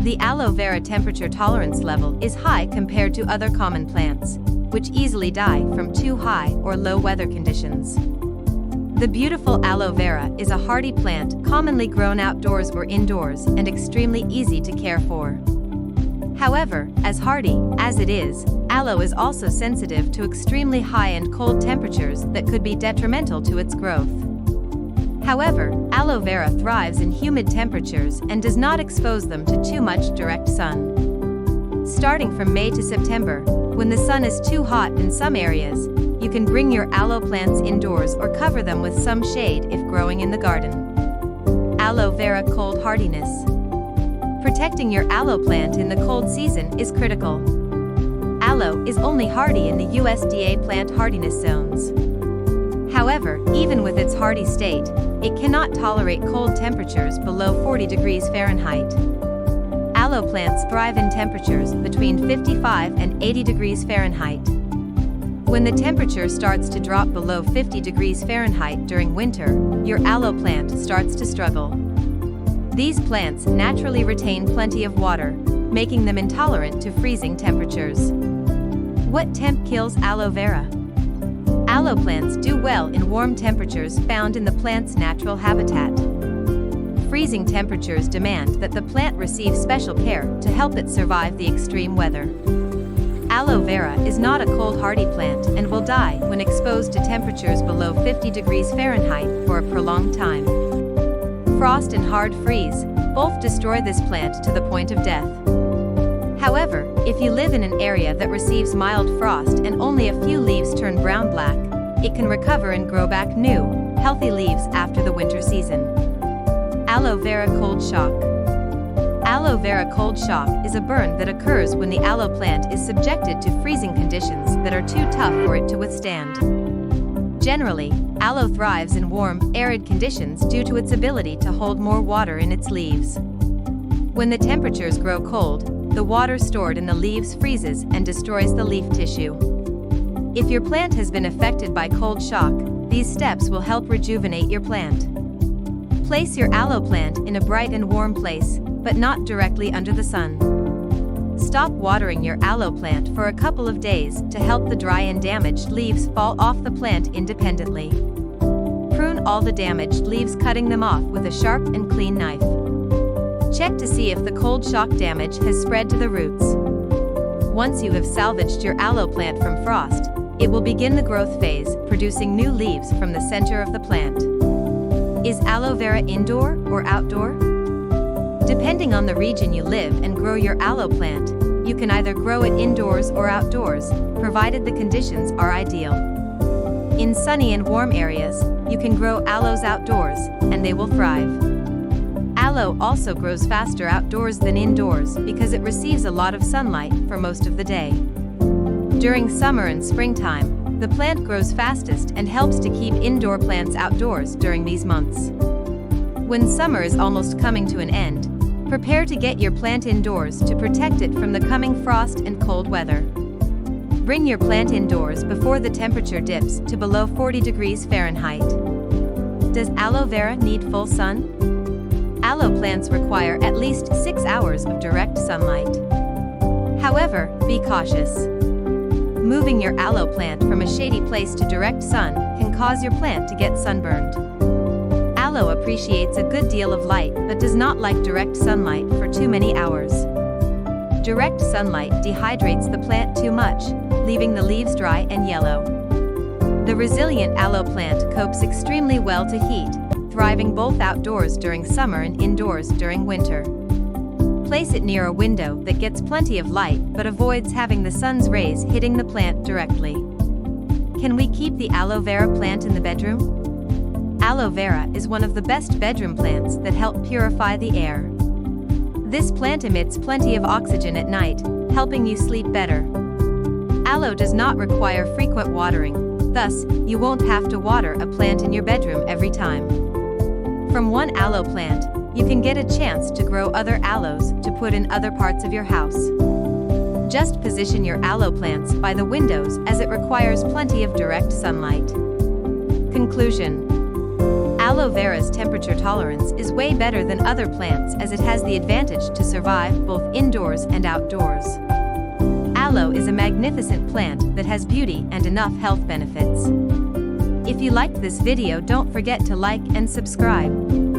The aloe vera temperature tolerance level is high compared to other common plants, which easily die from too high or low weather conditions. The beautiful aloe vera is a hardy plant commonly grown outdoors or indoors and extremely easy to care for. However, as hardy as it is, aloe is also sensitive to extremely high and cold temperatures that could be detrimental to its growth. However, aloe vera thrives in humid temperatures and does not expose them to too much direct sun. Starting from May to September, when the sun is too hot in some areas, you can bring your aloe plants indoors or cover them with some shade if growing in the garden. Aloe vera cold hardiness. Protecting your aloe plant in the cold season is critical. Aloe is only hardy in the USDA plant hardiness zones. However, even with its hardy state, it cannot tolerate cold temperatures below 40 degrees Fahrenheit. Aloe plants thrive in temperatures between 55 and 80 degrees Fahrenheit. When the temperature starts to drop below 50 degrees Fahrenheit during winter, your aloe plant starts to struggle. These plants naturally retain plenty of water, making them intolerant to freezing temperatures. What temp kills aloe vera? Aloe plants do well in warm temperatures found in the plant's natural habitat. Freezing temperatures demand that the plant receive special care to help it survive the extreme weather. Aloe vera is not a cold hardy plant and will die when exposed to temperatures below 50 degrees Fahrenheit for a prolonged time. Frost and hard freeze both destroy this plant to the point of death. However, if you live in an area that receives mild frost and only a few leaves turn brown-black, it can recover and grow back new, healthy leaves after the winter season. Aloe vera cold shock. Aloe vera cold shock is a burn that occurs when the aloe plant is subjected to freezing conditions that are too tough for it to withstand. Generally, aloe thrives in warm, arid conditions due to its ability to hold more water in its leaves. When the temperatures grow cold, the water stored in the leaves freezes and destroys the leaf tissue. If your plant has been affected by cold shock, these steps will help rejuvenate your plant. Place your aloe plant in a bright and warm place, but not directly under the sun. Stop watering your aloe plant for a couple of days to help the dry and damaged leaves fall off the plant independently. Prune all the damaged leaves, cutting them off with a sharp and clean knife. Check to see if the cold shock damage has spread to the roots. Once you have salvaged your aloe plant from frost, it will begin the growth phase, producing new leaves from the center of the plant. Is aloe vera indoor or outdoor? Depending on the region you live and grow your aloe plant, you can either grow it indoors or outdoors, provided the conditions are ideal. In sunny and warm areas, you can grow aloes outdoors, and they will thrive. Aloe also grows faster outdoors than indoors because it receives a lot of sunlight for most of the day. During summer and springtime, the plant grows fastest and helps to keep indoor plants outdoors during these months. When summer is almost coming to an end, prepare to get your plant indoors to protect it from the coming frost and cold weather. Bring your plant indoors before the temperature dips to below 40 degrees Fahrenheit. Does aloe vera need full sun? Aloe plants require at least 6 hours of direct sunlight. However, be cautious. Moving your aloe plant from a shady place to direct sun can cause your plant to get sunburned. Aloe appreciates a good deal of light but does not like direct sunlight for too many hours. Direct sunlight dehydrates the plant too much, leaving the leaves dry and yellow. The resilient aloe plant copes extremely well to heat, thriving both outdoors during summer and indoors during winter. Place it near a window that gets plenty of light but avoids having the sun's rays hitting the plant directly. Can we keep the aloe vera plant in the bedroom? Aloe vera is one of the best bedroom plants that help purify the air. This plant emits plenty of oxygen at night, helping you sleep better. Aloe does not require frequent watering, thus, you won't have to water a plant in your bedroom every time. From one aloe plant, you can get a chance to grow other aloes to put in other parts of your house. Just position your aloe plants by the windows as it requires plenty of direct sunlight. Conclusion: aloe vera's temperature tolerance is way better than other plants as it has the advantage to survive both indoors and outdoors. Aloe is a magnificent plant that has beauty and enough health benefits. If you liked this video, don't forget to like and subscribe.